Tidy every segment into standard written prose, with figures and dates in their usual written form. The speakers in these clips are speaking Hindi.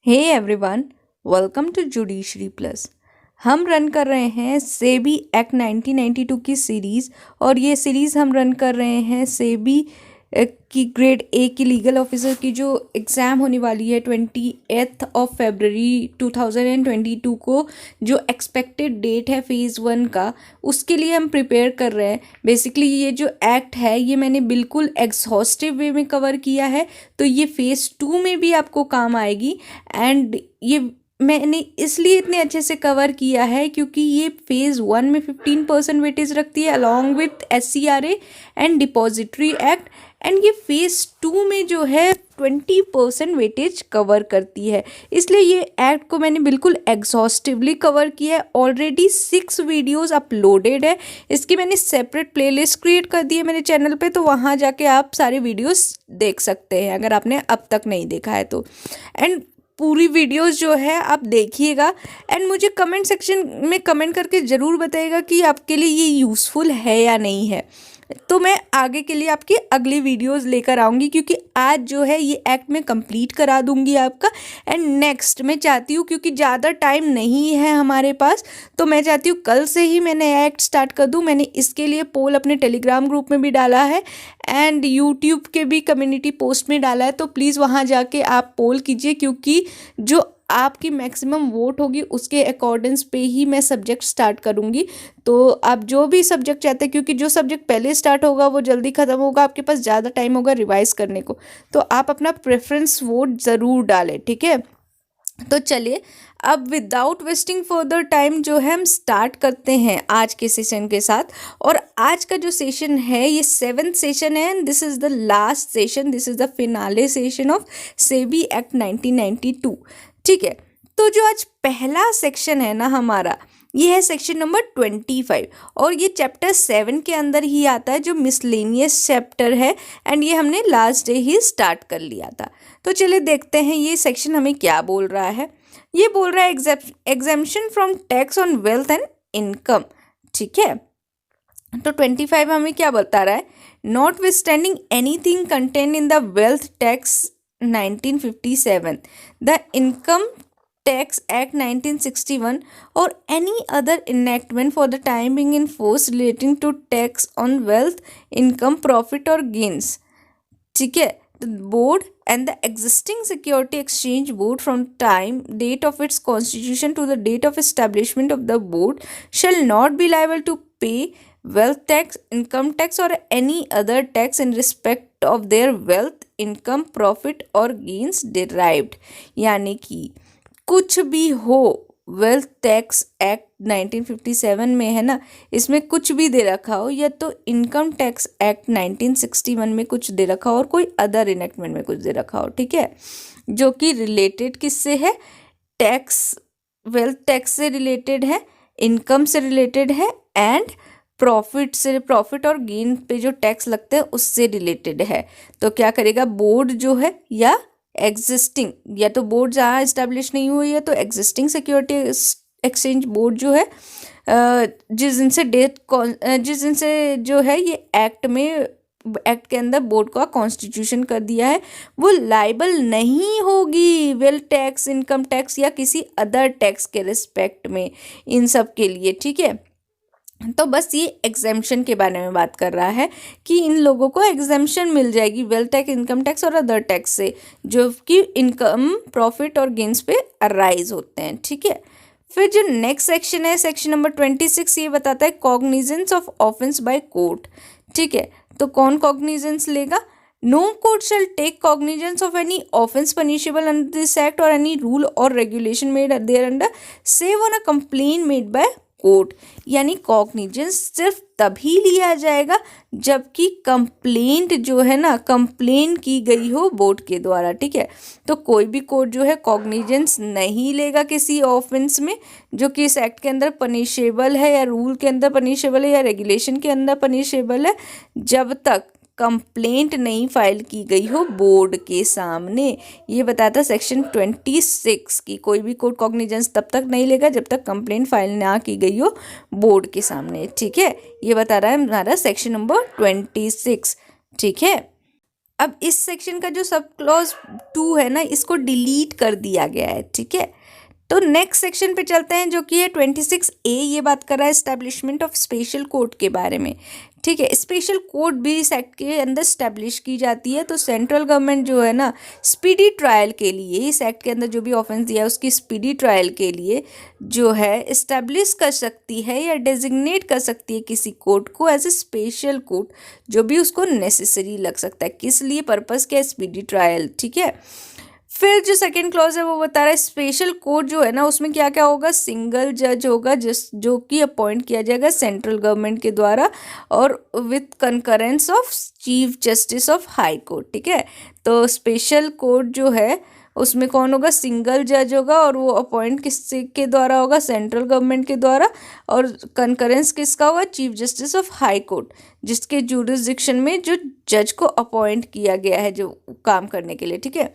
Hey everyone, welcome to judiciary plus. हम रन कर रहे हैं सेबी एक्ट 1992 की सीरीज़। और ये सीरीज़ हम रन कर रहे हैं सेबी की ग्रेड ए की लीगल ऑफिसर की जो एग्ज़ाम होने वाली है 28 फरवरी 2022 को। जो एक्सपेक्टेड डेट है फेज़ 1 का, उसके लिए हम प्रिपेयर कर रहे हैं। बेसिकली ये जो एक्ट है ये मैंने बिल्कुल एग्जॉस्टिव वे में कवर किया है, तो ये फेज़ 2 में भी आपको काम आएगी। एंड ये मैंने इसलिए इतने अच्छे से कवर किया है क्योंकि ये फेज़ 1 में 15% वेटेज रखती है along with SCRA and depository act. And ये फेज़ 2 में जो है 20% वेटेज कवर करती है। इसलिए ये एक्ट को मैंने बिल्कुल एग्जॉस्टिवली कवर किया है। ऑलरेडी 6 वीडियोस अपलोडेड है। इसकी मैंने सेपरेट प्लेलिस्ट क्रिएट कर दी है मेरे चैनल पे, तो वहाँ जाके आप सारे वीडियोस देख सकते हैं अगर आपने अब तक नहीं देखा है तो। एंड पूरी वीडियोस जो है आप देखिएगा एंड मुझे कमेंट सेक्शन में कमेंट करके ज़रूर बताइएगा कि आपके लिए ये यूज़फुल है या नहीं है। तो मैं आगे के लिए आपकी अगली वीडियोस लेकर आऊँगी, क्योंकि आज जो है ये एक्ट में कंप्लीट करा दूँगी आपका। एंड नेक्स्ट मैं चाहती हूँ, क्योंकि ज़्यादा टाइम नहीं है हमारे पास, तो मैं चाहती हूँ कल से ही मैं नया एक्ट स्टार्ट कर दूँ। मैंने इसके लिए पोल अपने टेलीग्राम ग्रुप में भी डाला है एंड यूट्यूब के भी कम्युनिटी पोस्ट में डाला है, तो प्लीज़ वहाँ जाके आप पोल कीजिए, क्योंकि जो आपकी मैक्सिमम वोट होगी उसके अकॉर्डिंग्स पे ही मैं सब्जेक्ट स्टार्ट करूँगी। तो आप जो भी सब्जेक्ट चाहते हैं, क्योंकि जो सब्जेक्ट पहले स्टार्ट होगा वो जल्दी ख़त्म होगा, आपके पास ज़्यादा टाइम होगा रिवाइज करने को, तो आप अपना प्रेफरेंस वोट ज़रूर डालें, ठीक है। तो चलिए अब विदाउट वेस्टिंग फर्दर टाइम जो है हम स्टार्ट करते हैं आज के सेशन के साथ। और आज का जो सेशन है ये 7th सेशन है and this is the last session, this is the finale session of SEBI act 1992, ठीक है। तो जो आज पहला सेक्शन है ना हमारा, ये है सेक्शन नंबर 25 और ये चैप्टर 7 के अंदर ही आता है, जो मिसलेनियस चैप्टर है। एंड ये हमने लास्ट डे ही स्टार्ट कर लिया था। तो चलिए देखते हैं ये सेक्शन हमें क्या बोल रहा है। ये बोल रहा है exemption from tax on wealth and income, ठीक है। तो 25 हमें क्या बता रहा है, not withstanding anything content in the wealth tax 1957, the Income Tax Act 1961 or any other enactment for the time being in force relating to tax on wealth, income, profit or gains, ठीक है। The board and the existing security exchange board from time date of its constitution to the date of establishment of the board shall not be liable to pay wealth tax, income tax or any other tax in respect of their wealth, income, profit or gains derived। यानी कि कुछ भी हो, वेल्थ टैक्स एक्ट 1957 में है ना, इसमें कुछ भी दे रखा हो, या तो इनकम टैक्स एक्ट 1961 में कुछ दे रखा हो और कोई अदर इनेक्टमेंट में कुछ दे रखा हो, ठीक है, जो कि रिलेटेड किससे है, टैक्स, वेल्थ टैक्स से रिलेटेड है, इनकम से रिलेटेड है एंड प्रॉफिट से, प्रॉफिट और गेन पे जो टैक्स लगते हैं उससे रिलेटेड है। तो क्या करेगा बोर्ड जो है, या एग्जिस्टिंग, या तो बोर्ड जहाँ इस्टेब्लिश नहीं हुई है तो एग्जिस्टिंग सिक्योरिटी एक्सचेंज बोर्ड जो है, जिस दिन से जो है ये एक्ट के अंदर बोर्ड का कॉन्स्टिट्यूशन कर दिया है, वो लाइबल नहीं होगी वेल्थ टैक्स, इनकम टैक्स या किसी अदर टैक्स के रिस्पेक्ट में, इन सब के लिए, ठीक है। तो बस ये एग्जेम्पशन के बारे में बात कर रहा है कि इन लोगों को एग्जेम्पशन मिल जाएगी वेल्थ टैक्स, इनकम टैक्स और अदर टैक्स से, जो कि इनकम, प्रॉफिट और गेन्स पे अराइज होते हैं, ठीक है। फिर जो नेक्स्ट सेक्शन है, सेक्शन नंबर 26, ये बताता है cognizance of offence by court, ठीक है। तो कौन कॉग्निजेंस लेगा, no court shall take cognizance of any offence punishable under this act और एनी रूल और regulation made thereunder save on a complain made by court. यानी कॉग्निजेंस सिर्फ तभी लिया जाएगा जबकि कंप्लेंट जो है ना, कंप्लेन की गई हो बोर्ड के द्वारा, ठीक है। तो कोई भी कोर्ट जो है कॉग्निजेंस नहीं लेगा किसी ऑफेंस में जो कि इस एक्ट के अंदर पनिशेबल है, या रूल के अंदर पनिशेबल है, या रेगुलेशन के अंदर पनिशेबल है, जब तक कंप्लेंट नहीं फाइल की गई हो बोर्ड के सामने। ये बताता सेक्शन 26 की कोई भी कोर्ट कॉग्निजेंस तब तक नहीं लेगा जब तक कंप्लेंट फाइल ना की गई हो बोर्ड के सामने, ठीक है। ये बता रहा है हमारा सेक्शन नंबर 26, ठीक है। अब इस सेक्शन का जो सब क्लॉज 2 है ना, इसको डिलीट कर दिया गया है, ठीक है। तो नेक्स्ट सेक्शन पे चलते हैं, जो कि है 26A। ये बात कर रहा है एस्टेब्लिशमेंट ऑफ स्पेशल कोर्ट के बारे में, ठीक है। स्पेशल कोर्ट भी इस एक्ट के अंदर स्टैब्लिश की जाती है। तो सेंट्रल गवर्नमेंट जो है ना, स्पीडी ट्रायल के लिए, इस एक्ट के अंदर जो भी ऑफेंस दिया है उसकी स्पीडी ट्रायल के लिए जो है इस्टेब्लिश कर सकती है या डेजिग्नेट कर सकती है किसी कोर्ट को एज ए स्पेशल कोर्ट, जो भी उसको नेसेसरी लग सकता है। किस लिए पर्पस क्या है, स्पीडी ट्रायल, ठीक है। फिर जो सेकंड क्लॉज है वो बता रहा है स्पेशल कोर्ट जो है ना, उसमें क्या क्या होगा, सिंगल जज होगा जो कि अपॉइंट किया जाएगा सेंट्रल गवर्नमेंट के द्वारा और with concurrence of chief justice of high court, ठीक है। तो स्पेशल कोर्ट जो है उसमें कौन होगा, सिंगल जज होगा और वो अपॉइंट किसके के द्वारा होगा, सेंट्रल गवर्नमेंट के द्वारा, और कंकरेंस किसका होगा, chief justice of high court, जिसके जुरिसडिक्शन में जो जज को अपॉइंट किया गया है जो काम करने के लिए, ठीक है।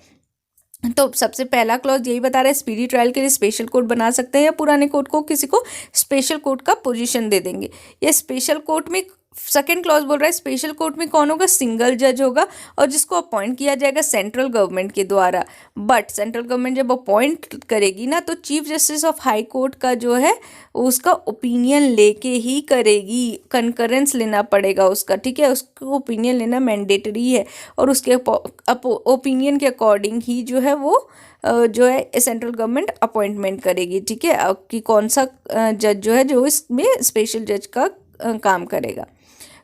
तो सबसे पहला क्लॉज यही बता रहा है स्पीडी ट्रायल के लिए स्पेशल कोर्ट बना सकते हैं या पुराने कोर्ट को किसी को स्पेशल कोर्ट का पोजीशन दे देंगे। ये स्पेशल कोर्ट में सेकंड क्लॉज बोल रहा है स्पेशल कोर्ट में कौन होगा, सिंगल जज होगा और जिसको अपॉइंट किया जाएगा सेंट्रल गवर्नमेंट के द्वारा। बट सेंट्रल गवर्नमेंट जब अपॉइंट करेगी ना, तो chief justice of high court का जो है उसका ओपिनियन लेके ही करेगी, कंकरेंस लेना पड़ेगा उसका, ठीक है। उसको ओपिनियन लेना मैंडेटरी है और उसके ओपिनियन के अकॉर्डिंग ही जो है वो जो है सेंट्रल गवर्नमेंट अपॉइंटमेंट करेगी, ठीक है, कि कौन सा जज जो है जो इसमें स्पेशल जज का काम करेगा।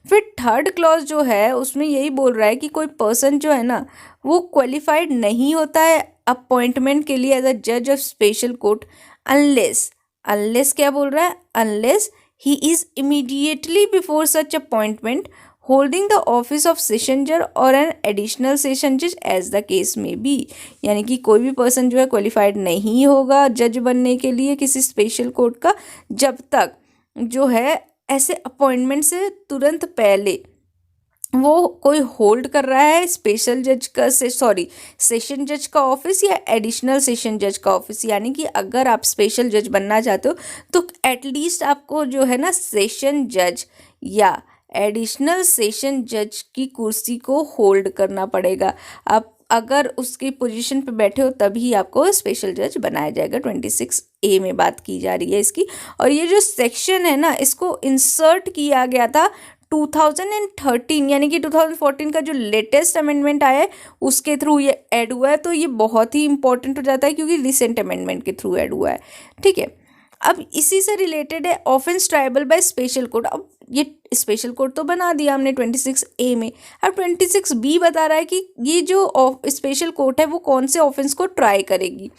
फिर थर्ड क्लॉज जो है उसमें यही बोल रहा है कि कोई पर्सन जो है ना वो क्वालिफाइड नहीं होता है अपॉइंटमेंट के लिए एज अ जज ऑफ स्पेशल कोर्ट अनलेस क्या बोल रहा है, unless he is immediately before such appointment holding the office of session जज और एन एडिशनल सेशन जज एज द केस में बी। यानी कि कोई भी पर्सन जो है क्वालिफाइड नहीं होगा जज बनने के लिए किसी स्पेशल कोर्ट का जब तक जो है ऐसे अपॉइंटमेंट से तुरंत पहले वो कोई होल्ड कर रहा है स्पेशल जज का सेशन जज का ऑफिस या एडिशनल सेशन जज का ऑफिस। यानी कि अगर आप स्पेशल जज बनना चाहते हो तो एटलीस्ट आपको जो है ना सेशन जज या एडिशनल सेशन जज की कुर्सी को होल्ड करना पड़ेगा। आप अगर उसकी पोजीशन पे बैठे हो तभी आपको स्पेशल जज बनाया जाएगा। 26A में बात की जा रही है इसकी। और ये जो सेक्शन है ना इसको इंसर्ट किया गया था 2013 यानी कि 2014 का जो लेटेस्ट अमेंडमेंट आया है उसके थ्रू ये ऐड हुआ है। तो ये बहुत ही इंपॉर्टेंट हो जाता है क्योंकि रिसेंट अमेंडमेंट के थ्रू ऐड हुआ है, ठीक है। अब इसी से रिलेटेड है offence tribal by special court. अब ये स्पेशल कोर्ट तो बना दिया हमने 26A में। अब 26B बता रहा है कि ये जो स्पेशल कोर्ट है वो कौन से ऑफेंस को ट्राई करेगी।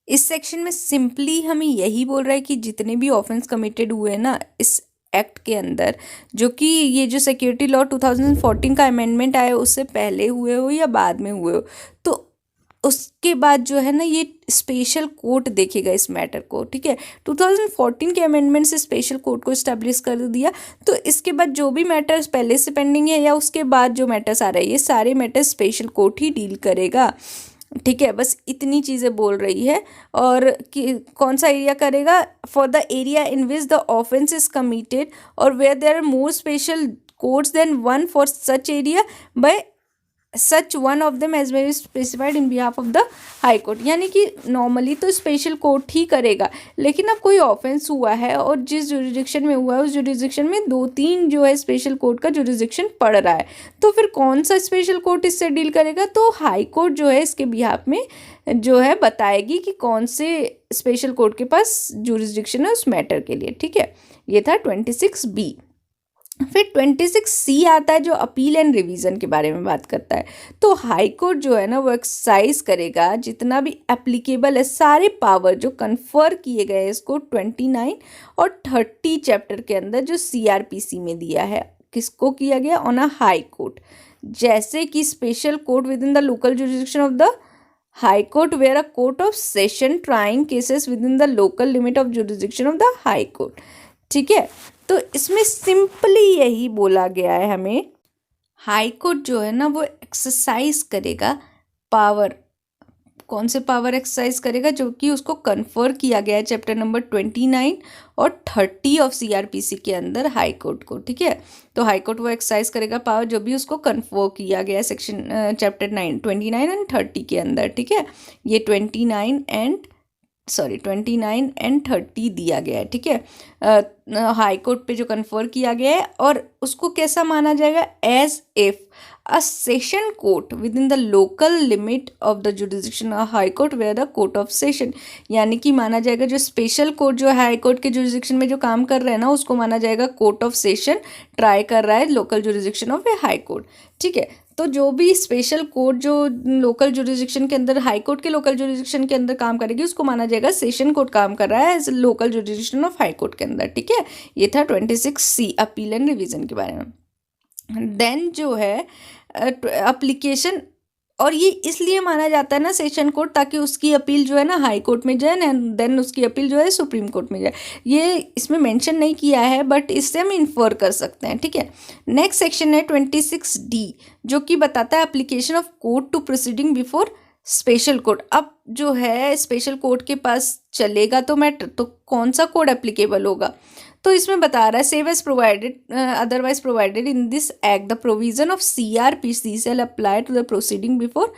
इस सेक्शन में सिंपली हमें यही बोल रहा है कि जितने भी ऑफेंस कमिटेड हुए हैं ना इस एक्ट के अंदर, जो कि ये जो सिक्योरिटी लॉ 2014 का अमेंडमेंट आया उससे पहले हुए हो या बाद में हुए हो, तो उसके बाद जो है ना ये स्पेशल कोर्ट देखेगा इस मैटर को, ठीक है। 2014 के अमेंडमेंट से स्पेशल कोर्ट को इस्टेब्लिश कर दिया। तो इसके बाद जो भी मैटर्स पहले से पेंडिंग है या उसके बाद जो मैटर्स आ रहे हैं ये सारे मैटर्स स्पेशल कोर्ट ही डील करेगा, ठीक है। बस इतनी चीज़ें बोल रही है। और कि कौन सा एरिया करेगा, for the area in which the offence is committed और where there are more special courts than one for such area by such one of them as may be specified in behalf of the high court. यानी कि नॉर्मली तो स्पेशल कोर्ट ही करेगा, लेकिन अब कोई ऑफेंस हुआ है और जिस जुरिडिक्शन में हुआ है उस जुरिडिक्शन में 2-3 जो है स्पेशल कोर्ट का जुरिडिक्शन पड़ रहा है, तो फिर कौन सा स्पेशल कोर्ट इससे डील करेगा। तो हाई कोर्ट जो है इसके बिहाफ में जो है बताएगी कि कौन से स्पेशल कोर्ट के पास जुरिडिक्शन है उस मैटर के लिए, ठीक है। ये था 26B। फिर 26C आता है जो अपील एंड रिवीजन के बारे में बात करता है। तो हाई कोर्ट जो है ना वो एक्सरसाइज करेगा जितना भी एप्लीकेबल है सारे पावर जो कन्फर किए गए हैं इसको 29 और 30 चैप्टर के अंदर जो CRPC में दिया है, किसको किया गया, ऑन अ हाई कोर्ट। जैसे कि special court within the local jurisdiction of the high court where a court of session trying cases within the local limit of jurisdiction of the high court, ठीक है। तो इसमें सिंपली यही बोला गया है हमें, हाई कोर्ट जो है ना वो एक्सरसाइज करेगा पावर कौन से पावर एक्सरसाइज करेगा, जो कि उसको कन्फर किया गया है चैप्टर नंबर 29 और 30 ऑफ सीआरपीसी के अंदर हाई कोर्ट को। ठीक है, तो हाई कोर्ट वो एक्सरसाइज करेगा पावर जो भी उसको कन्फर किया गया है सेक्शन चैप्टर 29 एंड 30 के अंदर। ठीक है, ये 29 एंड 30 दिया गया है। ठीक है, हाई कोर्ट पे जो कन्फर किया गया है, और उसको कैसा माना जाएगा, as if a session court within the local limit of the jurisdiction of high court where the court of session, यानी कि माना जाएगा जो स्पेशल कोर्ट जो हाई कोर्ट के जुडिशन में जो काम कर रहे हैं ना, उसको माना जाएगा कोर्ट ऑफ सेशन ट्राई कर रहा है local जुडिशन of A high court. ठीक है, तो जो भी स्पेशल कोर्ट जो लोकल जुरिडिक्शन के अंदर, हाई कोर्ट के लोकल जुरिडिक्शन के अंदर काम करेगी, उसको माना जाएगा सेशन कोर्ट काम कर रहा है as local jurisdiction of high court के अंदर। ठीक है, ये था 26C अपील एंड रिवीजन के बारे में। देन जो है एप्लीकेशन, और ये इसलिए माना जाता है ना सेशन कोर्ट, ताकि उसकी अपील जो है ना हाई कोर्ट में जाए, देन उसकी अपील जो है सुप्रीम कोर्ट में जाए। ये इसमें मेंशन नहीं किया है, बट इससे हम इन्फर कर सकते हैं। ठीक है, नेक्स्ट सेक्शन है 26D, जो कि बताता है application of court to proceeding before special court. अब जो है स्पेशल कोर्ट के पास चलेगा तो मैटर, तो कौन सा कोड एप्लीकेबल होगा, तो इसमें बता रहा है save as provided otherwise provided in this act the provision of CrPC shall apply to the proceeding before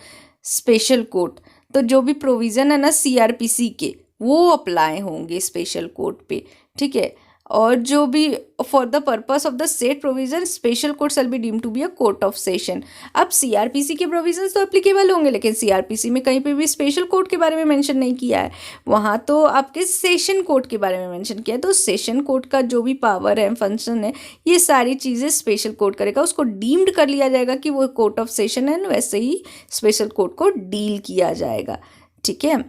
special court. तो जो भी प्रोविजन है ना सीआरपीसी के, वो अप्लाई होंगे स्पेशल कोर्ट पे। ठीक है, और जो भी for the purpose of the said provision special court shall be deemed to be a court of session. अब सीआरपीसी के प्रोविजंस तो एप्लीकेबल होंगे, लेकिन सीआरपीसी में कहीं पे भी स्पेशल कोर्ट के बारे में मेंशन नहीं किया है, वहाँ तो आपके सेशन कोर्ट के बारे में मेंशन किया है। तो सेशन कोर्ट का जो भी पावर है, फंक्शन है, ये सारी चीज़ें स्पेशल कोर्ट करेगा, उसको डीम्ड कर लिया जाएगा कि वो कोर्ट ऑफ सेशन है, वैसे ही स्पेशल कोर्ट को डील किया जाएगा। ठीक है,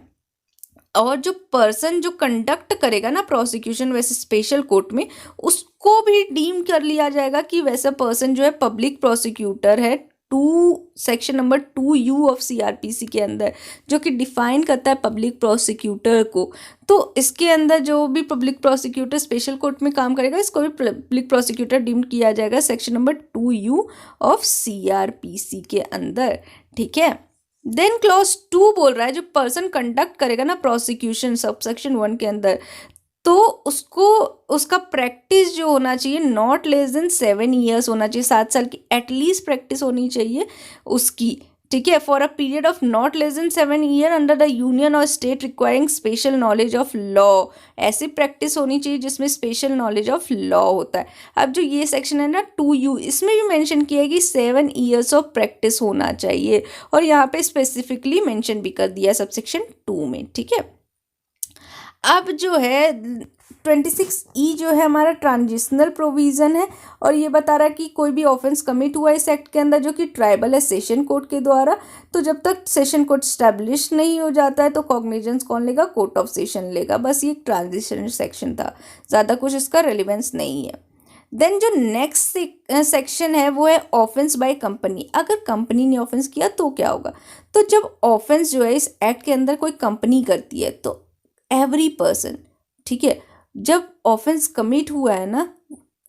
और जो पर्सन जो कंडक्ट करेगा ना प्रोसिक्यूशन वैसे स्पेशल कोर्ट में, उसको भी डीम कर लिया जाएगा कि वैसा पर्सन जो है पब्लिक प्रोसिक्यूटर है, section number 2U of CrPC के अंदर, जो कि डिफाइन करता है पब्लिक प्रोसिक्यूटर को। तो इसके अंदर जो भी पब्लिक प्रोसिक्यूटर स्पेशल कोर्ट में काम करेगा, इसको भी पब्लिक प्रोसिक्यूटर डीम्ड किया जाएगा section number 2U of CrPC के अंदर। ठीक है, देन क्लॉज 2 बोल रहा है जो पर्सन कंडक्ट करेगा ना प्रोसिक्यूशन सबसेक्शन 1 के अंदर, तो उसको उसका प्रैक्टिस जो होना चाहिए नॉट लेस देन 7 ईयर्स होना चाहिए, 7 साल की एटलीस्ट प्रैक्टिस होनी चाहिए उसकी। ठीक है, for a period of not less than 7 year under the union और state requiring special knowledge of law. ऐसी प्रैक्टिस होनी चाहिए जिसमें स्पेशल नॉलेज ऑफ लॉ होता है। अब जो ये सेक्शन है ना 2U, इसमें भी मेंशन किया है कि 7 ईयर्स ऑफ प्रैक्टिस होना चाहिए, और यहाँ पे स्पेसिफिकली मेंशन भी कर दिया सबसेक्शन 2 में। ठीक है, अब जो है 26E जो है हमारा ट्रांजिशनल प्रोविज़न है, और ये बता रहा है कि कोई भी ऑफेंस कमिट हुआ इस एक्ट के अंदर जो कि ट्राइबल है सेशन कोर्ट के द्वारा, तो जब तक सेशन कोर्ट स्टैब्लिश नहीं हो जाता है तो कॉग्निजेंस कौन लेगा, कोर्ट ऑफ सेशन लेगा। बस ये ट्रांजिशन सेक्शन था, ज़्यादा कुछ इसका रेलिवेंस नहीं है। देन जो नेक्स्ट सेक्शन है वो है ऑफेंस बाय कंपनी। अगर कंपनी ने ऑफेंस किया तो क्या होगा, तो जब ऑफेंस जो है इस एक्ट के अंदर कोई कंपनी करती है तो एवरी पर्सन, ठीक है, जब ऑफेंस कमिट हुआ है ना,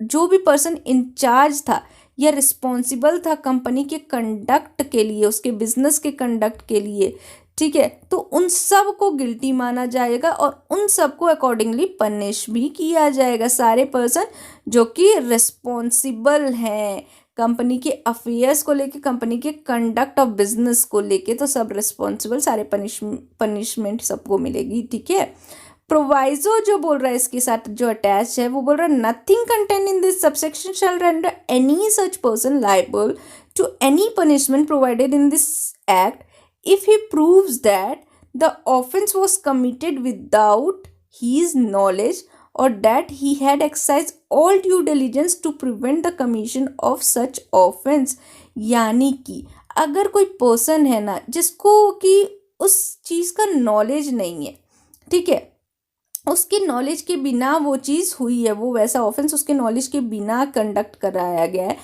जो भी पर्सन इंचार्ज था या रिस्पॉन्सिबल था कंपनी के कंडक्ट के लिए, उसके बिजनेस के कंडक्ट के लिए, ठीक है, तो उन सब को गिल्टी माना जाएगा और उन सब को अकॉर्डिंगली पनिश भी किया जाएगा। सारे पर्सन जो कि रिस्पॉन्सिबल हैं कंपनी के अफेयर्स को लेके, कंपनी के कंडक्ट ऑफ बिजनेस को लेके, तो सब रिस्पॉन्सिबल, सारे पनिशमेंट सबको मिलेगी। ठीक है, प्रोवाइजो जो बोल रहा है इसके साथ जो अटैच है वो बोल रहा है nothing contain in this subsection shall render any such person liable to any punishment provided in this act if he proves that the offense was committed without his knowledge or that he had exercised all due diligence to prevent the commission of such offense। यानी कि अगर कोई पर्सन है ना जिसको कि उस चीज़ का नॉलेज नहीं है, ठीक है, उसके नॉलेज के बिना वो चीज़ हुई है, वो वैसा ऑफेंस उसके नॉलेज के बिना कंडक्ट कराया गया है,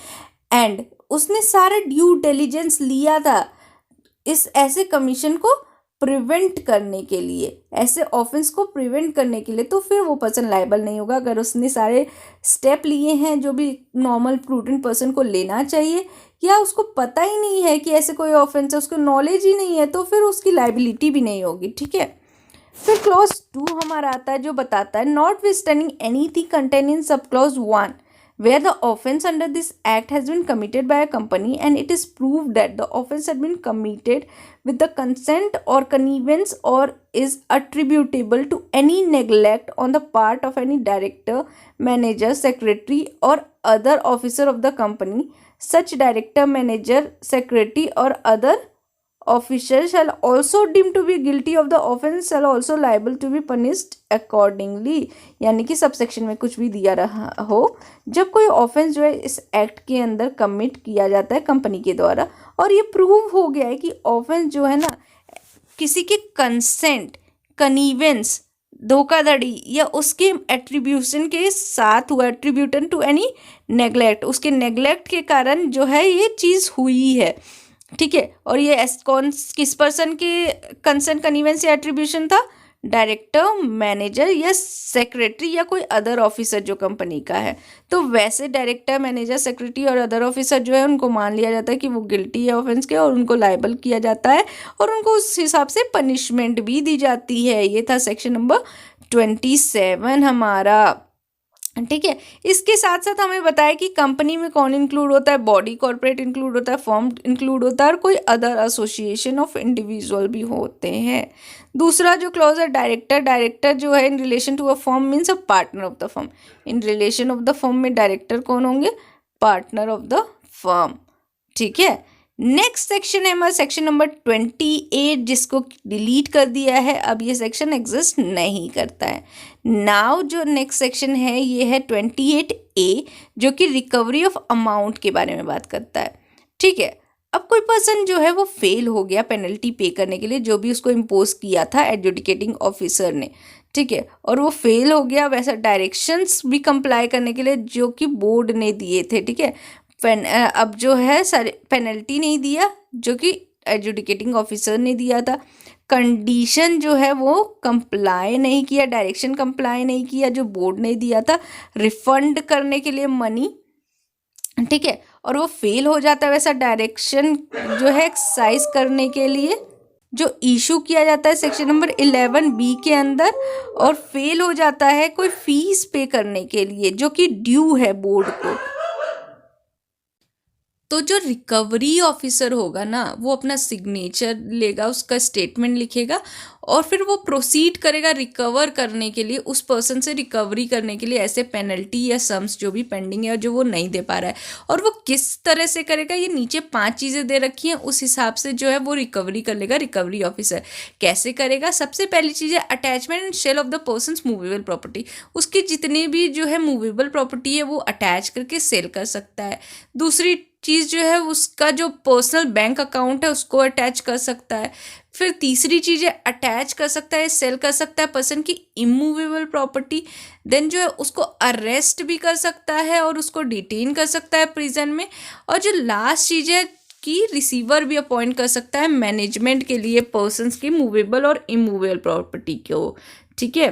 एंड उसने सारा ड्यू डिलिजेंस लिया था इस ऐसे कमीशन को प्रिवेंट करने के लिए, ऐसे ऑफेंस को प्रिवेंट करने के लिए, तो फिर वो पर्सन लायबल नहीं होगा। अगर उसने सारे स्टेप लिए हैं जो भी नॉर्मल प्रूडेंट पर्सन को लेना चाहिए, या उसको पता ही नहीं है कि ऐसे कोई ऑफेंस है, उसको नॉलेज ही नहीं है, तो फिर उसकी लायबिलिटी भी नहीं होगी। ठीक है, फिर क्लॉज 2 हमारा आता है जो बताता है not withstanding anything contain in sub clause 1 where the offense under this act has been committed by a company and it is proved that the offense had been committed with the consent or connivance or is attributable to any neglect on the part of any director, manager, secretary or other officer of the company, such director, manager, secretary or other officer shall also deemed to be guilty of the offense shall also liable to be punished accordingly। यानी कि सबसेक्शन में कुछ भी दिया रहा हो, जब कोई ऑफेंस जो है इस एक्ट के अंदर कमिट किया जाता है कंपनी के द्वारा और ये प्रूव हो गया है कि ऑफेंस जो है ना किसी के कंसेंट, कनीवेंस, धोखाधड़ी या उसके एट्रीब्यूशन के साथ हुआ, एट्रीब्यूटन टू एनी नेग्लेक्ट, उसके नेग्लेक्ट के कारण जो है ये चीज़ हुई है। ठीक है, और ये किस पर्सन के कंसर्न, कन्वीनियंस या एट्रीब्यूशन था? डायरेक्टर, मैनेजर या सेक्रेटरी या कोई अदर ऑफिसर जो कंपनी का है। तो वैसे डायरेक्टर, मैनेजर, सेक्रेटरी और अदर ऑफिसर जो है उनको मान लिया जाता है कि वो गिल्टी है ऑफेंस के और उनको लायबल किया जाता है और उनको उस हिसाब से पनिशमेंट भी दी जाती है। ये था सेक्शन नंबर 27 हमारा। ठीक है, इसके साथ साथ हमें बताया कि कंपनी में कौन इंक्लूड होता है, बॉडी कॉर्पोरेट इंक्लूड होता है, फर्म इंक्लूड होता है और कोई अदर एसोसिएशन ऑफ इंडिविजुअल भी होते हैं। दूसरा जो क्लॉज है डायरेक्टर, डायरेक्टर जो है in relation to a firm means a partner of the firm. In relation of the firm में डायरेक्टर कौन होंगे? Partner of the firm. ठीक है, नेक्स्ट सेक्शन है हमारा सेक्शन नंबर 28 जिसको डिलीट कर दिया है, अब ये सेक्शन एग्जिस्ट नहीं करता है। नाउ जो नेक्स्ट सेक्शन है ये है 28A जो कि रिकवरी ऑफ अमाउंट के बारे में बात करता है। ठीक है, अब कोई पर्सन जो है वो फेल हो गया पेनल्टी पे करने के लिए जो भी उसको इम्पोज किया था एडजुडिकेटिंग ऑफिसर ने। ठीक है, और वो फेल हो गया वैसा डायरेक्शंस भी कंप्लाई करने के लिए जो कि बोर्ड ने दिए थे। ठीक है, अब जो है सारे पेनल्टी नहीं दिया जो कि एडजुडिकेटिंग ऑफिसर ने दिया था, कंडीशन जो है वो कंप्लाई नहीं किया, डायरेक्शन कंप्लाई नहीं किया जो बोर्ड ने दिया था रिफंड करने के लिए मनी। ठीक है, और वो फेल हो जाता है वैसा डायरेक्शन जो है एक्सरसाइज करने के लिए जो इशू किया जाता है सेक्शन नंबर 11B के अंदर, और फेल हो जाता है कोई फीस पे करने के लिए जो कि ड्यू है बोर्ड को। तो जो रिकवरी ऑफिसर होगा ना वो अपना सिग्नेचर लेगा, उसका स्टेटमेंट लिखेगा और फिर वो प्रोसीड करेगा रिकवर करने के लिए, उस पर्सन से रिकवरी करने के लिए ऐसे पेनल्टी या सम्स जो भी पेंडिंग है जो वो नहीं दे पा रहा है। और वो किस तरह से करेगा, ये नीचे 5 चीज़ें दे रखी हैं, उस हिसाब से जो है वो रिकवरी कर लेगा रिकवरी ऑफिसर। कैसे करेगा? सबसे पहली चीज़ है attachment and sale of the person's movable property, उसकी जितनी भी जो है मूवेबल प्रॉपर्टी है वो अटैच करके सेल कर सकता है। दूसरी चीज़ जो है उसका जो पर्सनल बैंक अकाउंट है उसको अटैच कर सकता है। फिर तीसरी चीज़ है अटैच कर सकता है, सेल कर सकता है पर्सन की इमूवेबल प्रॉपर्टी। देन जो है उसको अरेस्ट भी कर सकता है और उसको डिटेन कर सकता है प्रिजन में। और जो लास्ट चीज़ है कि रिसीवर भी अपॉइंट कर सकता है मैनेजमेंट के लिए पर्सन्स की मूवेबल और इमूवेबल प्रॉपर्टी को। ठीक है,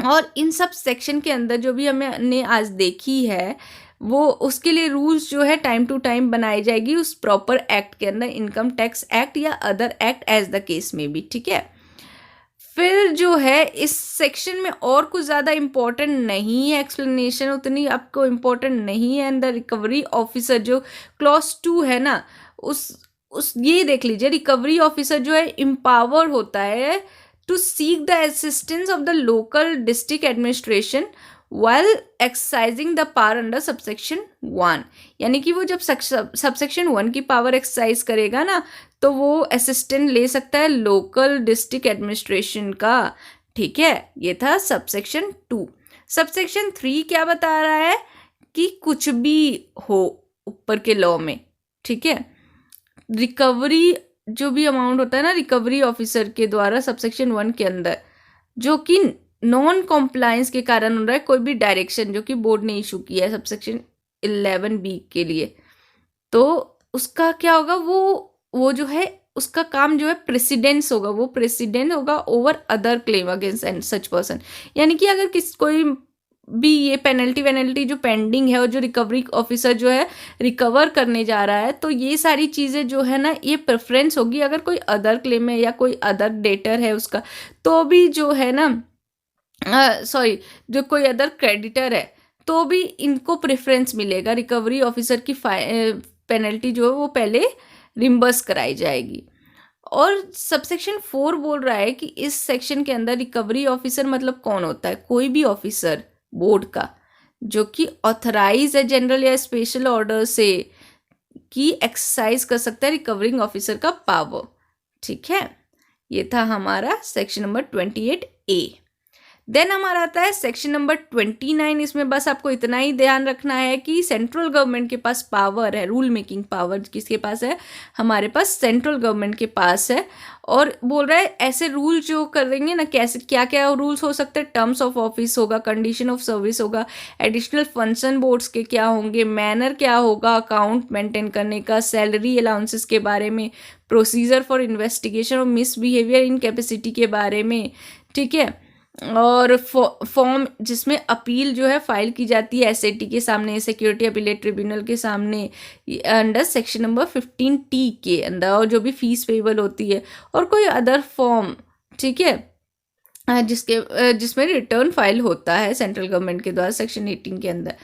और इन सब सेक्शन के अंदर जो भी हमने आज देखी है वो उसके लिए रूल्स जो है टाइम टू टाइम बनाई जाएगी उस प्रॉपर एक्ट के अंदर, इनकम टैक्स एक्ट या other act as the case में भी। ठीक है, फिर जो है इस सेक्शन में और कुछ ज़्यादा इम्पोर्टेंट नहीं है, एक्सप्लेनेशन उतनी आपको इम्पोर्टेंट नहीं है। अंदर रिकवरी ऑफिसर जो क्लॉज 2 है ना उस ये देख लीजिए, रिकवरी ऑफिसर जो है एम्पावर होता है to seek the assistance of the local district administration while exercising the power under subsection 1। यानी कि वो जब सबसेक्शन 1 की पावर एक्सरसाइज करेगा ना तो वो असिस्टेंट ले सकता है लोकल डिस्ट्रिक्ट एडमिनिस्ट्रेशन का। ठीक है, ये था सबसेक्शन 2। सबसेक्शन 3 क्या बता रहा है कि कुछ भी हो ऊपर के लॉ में, ठीक है, रिकवरी जो भी अमाउंट होता है ना रिकवरी ऑफिसर के द्वारा सबसेक्शन 1 के अंदर जो कि नॉन कॉम्प्लायंस के कारण हो रहा है, कोई भी डायरेक्शन जो कि बोर्ड ने इशू किया है सबसेक्शन 11B के लिए, तो उसका क्या होगा, वो जो है उसका काम जो है प्रेसिडेंस होगा, वो प्रेसिडेंट होगा over other claim against and such person. यानी कि अगर कोई भी ये पेनल्टी जो पेंडिंग है और जो रिकवरी ऑफिसर जो है रिकवर करने जा रहा है, तो ये सारी चीज़ें जो है ना ये प्रेफरेंस होगी। अगर कोई अदर क्लेम है या कोई अदर डेटर है उसका, तो भी जो है ना सॉरी, जो कोई अदर क्रेडिटर है तो भी इनको प्रेफरेंस मिलेगा। रिकवरी ऑफिसर की पेनल्टी जो है वो पहले रिम्बर्स कराई जाएगी। और सबसेक्शन 4 बोल रहा है कि इस सेक्शन के अंदर रिकवरी ऑफिसर मतलब कौन होता है? कोई भी ऑफिसर बोर्ड का जो कि ऑथराइज है जनरल या स्पेशल ऑर्डर से कि एक्सरसाइज कर सकता है रिकवरिंग ऑफिसर का पावर। ठीक है, ये था हमारा सेक्शन नंबर 28A। देन हमारा आता है सेक्शन नंबर 29। इसमें बस आपको इतना ही ध्यान रखना है कि सेंट्रल गवर्नमेंट के पास पावर है, रूल मेकिंग पावर किसके पास है? हमारे पास सेंट्रल गवर्नमेंट के पास है। और बोल रहा है ऐसे रूल जो करेंगे ना, कैसे क्या क्या रूल्स हो सकते हैं? टर्म्स ऑफ ऑफिस होगा, कंडीशन ऑफ सर्विस होगा, एडिशनल फंक्शन बोर्ड्स के क्या होंगे, मैनर क्या होगा अकाउंट मेंटेन करने का, सैलरी अलाउंसेस के बारे में, procedure for investigation of misbehaviour in capacity के बारे में। ठीक है, और फॉर्म जिसमें अपील जो है फाइल की जाती है एसएटी के सामने, सिक्योरिटी अपीलेट ट्रिब्यूनल के सामने, अंडर सेक्शन नंबर 15T के अंदर, और जो भी फीस पेबल होती है, और कोई अदर फॉर्म, ठीक है, जिसमें रिटर्न फाइल होता है सेंट्रल गवर्नमेंट के द्वारा सेक्शन 18 के अंदर,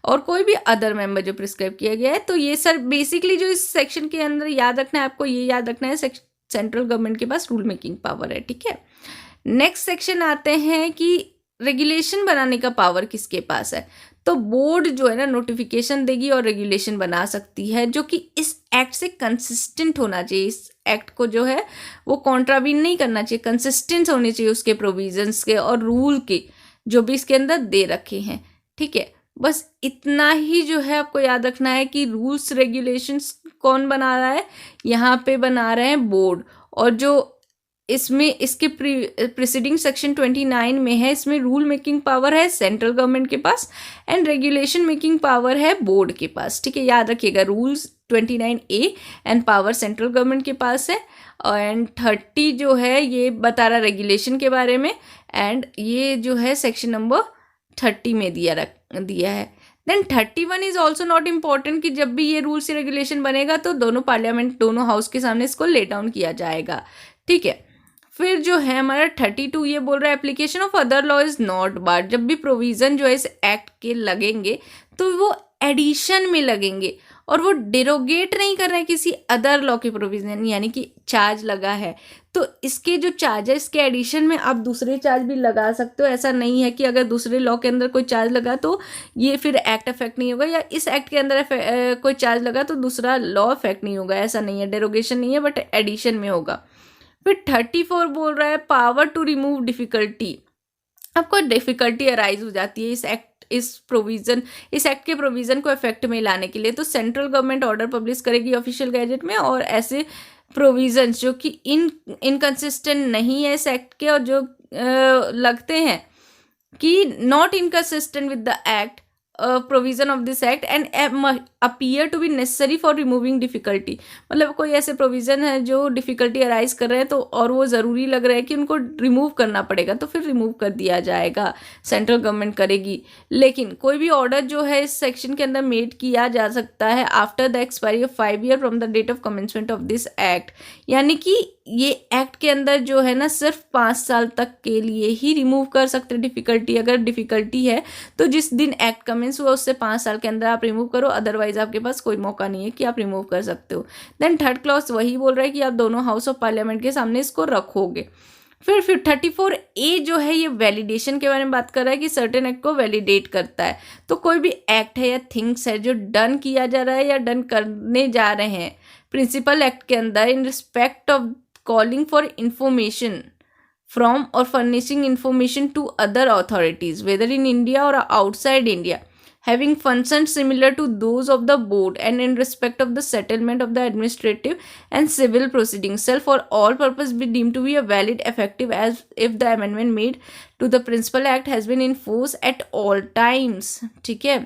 और कोई भी अदर मेंबर जो प्रिस्क्राइब किया गया है। तो ये सर बेसिकली जो इस सेक्शन के अंदर याद रखना है, आपको ये याद रखना है सेंट्रल गवर्नमेंट के पास रूल मेकिंग पावर है। ठीक है, नेक्स्ट सेक्शन आते हैं कि रेगुलेशन बनाने का पावर किसके पास है? तो बोर्ड जो है ना नोटिफिकेशन देगी और रेगुलेशन बना सकती है, जो कि इस एक्ट से कंसिस्टेंट होना चाहिए। इस एक्ट को जो है वो कॉन्ट्रावीन नहीं करना चाहिए, कंसिस्टेंट होने चाहिए उसके प्रोविजंस के और रूल के जो भी इसके अंदर दे रखे हैं। ठीक है, बस इतना ही जो है आपको याद रखना है कि रूल्स रेगुलेशंस कौन बना रहा है? यहाँ पे बना रहे हैं बोर्ड। और जो इसमें इसके प्रीसीडिंग सेक्शन 29 में है, इसमें रूल मेकिंग पावर है सेंट्रल गवर्नमेंट के पास एंड रेगुलेशन मेकिंग पावर है बोर्ड के पास। ठीक है, याद रखिएगा, rules 29A and power central government के पास है, एंड 30 जो है ये बता रहा रेगुलेशन के बारे में, एंड ये जो है सेक्शन नंबर 30 में दिया है। Then 31 is also not important कि जब भी ये रूल्स रेगुलेशन बनेगा तो दोनों पार्लियामेंट, दोनों हाउस के सामने इसको ले डाउन किया जाएगा। ठीक है, फिर जो है हमारा 32 ये बोल रहा है application of other law is not barred. जब भी प्रोविजन जो है इस एक्ट के लगेंगे तो वो एडिशन में लगेंगे और वो डिरोगेट नहीं कर रहे हैं किसी अदर लॉ के प्रोविजन। यानी कि चार्ज लगा है तो इसके जो चार्ज है इसके एडिशन में आप दूसरे चार्ज भी लगा सकते हो। ऐसा नहीं है कि अगर दूसरे लॉ के अंदर कोई चार्ज लगा तो ये फिर एक्ट अफेक्ट नहीं होगा, या इस एक्ट के अंदर कोई चार्ज लगा तो दूसरा लॉ अफेक्ट नहीं होगा। ऐसा नहीं है, डेरोगेशन नहीं है, बट एडिशन में होगा। फिर 34 बोल रहा है पावर टू रिमूव डिफिकल्टी। आपको डिफिकल्टी अराइज हो जाती है इस एक्ट के प्रोविजन को इफेक्ट में लाने के लिए, तो सेंट्रल गवर्नमेंट ऑर्डर पब्लिश करेगी ऑफिशियल गैजेट में, और ऐसे प्रोविजंस जो कि इनकंसिस्टेंट नहीं है इस एक्ट के और जो लगते हैं कि not inconsistent with the act provision of this act and appear to be necessary for removing difficulty. मतलब कोई ऐसे प्रोविजन है जो डिफिकल्टी अराइज कर रहे हैं तो और वो ज़रूरी लग रहा है कि उनको रिमूव करना पड़ेगा, तो फिर रिमूव कर दिया जाएगा, सेंट्रल गवर्नमेंट करेगी। लेकिन कोई भी ऑर्डर जो है इस सेक्शन के अंदर मेड किया जा सकता है after the expiry of 5 year from the date of commencement of this act. यानी कि ये एक्ट के अंदर जो है ना सिर्फ 5 साल तक के लिए ही रिमूव कर सकते हैं डिफिकल्टी। अगर डिफिकल्टी है तो जिस दिन एक्ट कमेंस हुआ उससे 5 साल के अंदर आप रिमूव करो, अदरवाइज आपके पास कोई मौका नहीं है कि आप रिमूव कर सकते हो। देन थर्ड क्लॉज वही बोल रहा है कि आप दोनों हाउस ऑफ पार्लियामेंट के सामने इसको रखोगे। फिर 34A जो है ये वैलिडेशन के बारे में बात कर रहा है कि सर्टेन एक्ट को वैलिडेट करता है। तो कोई भी एक्ट है या थिंग्स है जो डन किया जा रहा है या डन करने जा रहे हैं प्रिंसिपल एक्ट के अंदर in respect of calling for information from or furnishing information to other authorities whether in India or outside India having functions similar to those of the board and in respect of the settlement of the administrative and civil proceedings shall for all purpose be deemed to be a valid effective as if the amendment made to the principal act has been in force at all times। ठीक है,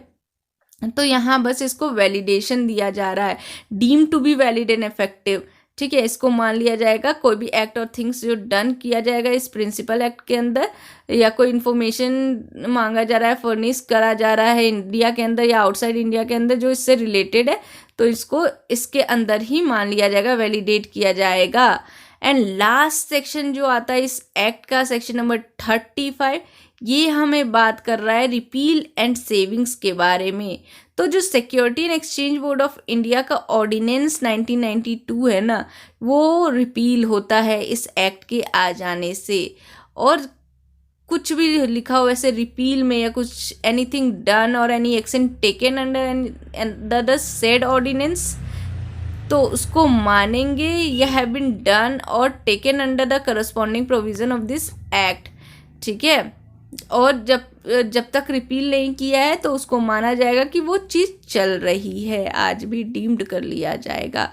तो यहाँ बस इसको वैलिडेशन दिया जा रहा है, deem to be valid and effective. ठीक है, इसको मान लिया जाएगा। कोई भी एक्ट और थिंग्स जो डन किया जाएगा इस प्रिंसिपल एक्ट के अंदर, या कोई इन्फॉर्मेशन मांगा जा रहा है, फर्निश करा जा रहा है इंडिया के अंदर या आउटसाइड इंडिया के अंदर जो इससे रिलेटेड है, तो इसको इसके अंदर ही मान लिया जाएगा, वैलिडेट किया जाएगा। एंड लास्ट सेक्शन जो आता है इस एक्ट का, सेक्शन नंबर 35, ये हमें बात कर रहा है रिपील एंड सेविंग्स के बारे में। तो जो security and exchange board of India का ऑर्डिनेंस 1992 है ना, वो रिपील होता है इस एक्ट के आ जाने से। और कुछ भी लिखा हो वैसे रिपील में, या कुछ एनीथिंग डन और any action taken under the said ordinance, तो उसको मानेंगे यह हैव बीन डन और taken under the corresponding provision of this act. ठीक है, और जब तक रिपील नहीं किया है तो उसको माना जाएगा कि वो चीज़ चल रही है, आज भी डीम्ड कर लिया जाएगा।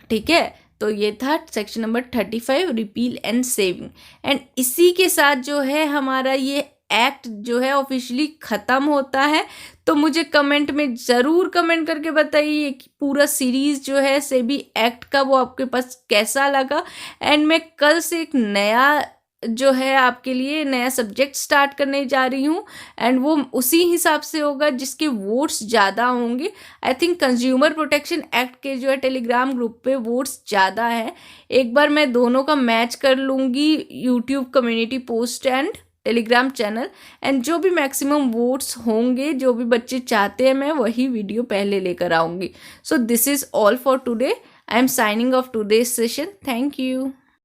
ठीक है, तो ये था section number 35, repeal and saving. And इसी के साथ जो है हमारा ये एक्ट जो है ऑफिशियली ख़त्म होता है। तो मुझे कमेंट में ज़रूर कमेंट करके बताइए कि पूरा सीरीज़ जो है सेबी एक्ट का वो आपके पास कैसा लगा। एंड मैं कल से एक नया जो है आपके लिए नया सब्जेक्ट स्टार्ट करने जा रही हूँ, एंड वो उसी हिसाब से होगा जिसके वोट्स ज़्यादा होंगे। I think consumer protection act के जो है टेलीग्राम ग्रुप पे वोट्स ज़्यादा है। एक बार मैं दोनों का मैच कर लूँगी, YouTube community post and Telegram channel, and जो भी मैक्सिमम वोट्स होंगे, जो भी बच्चे चाहते हैं, मैं वही वीडियो पहले लेकर आऊँगी। So this is all for today. I am signing off today's session. Thank you.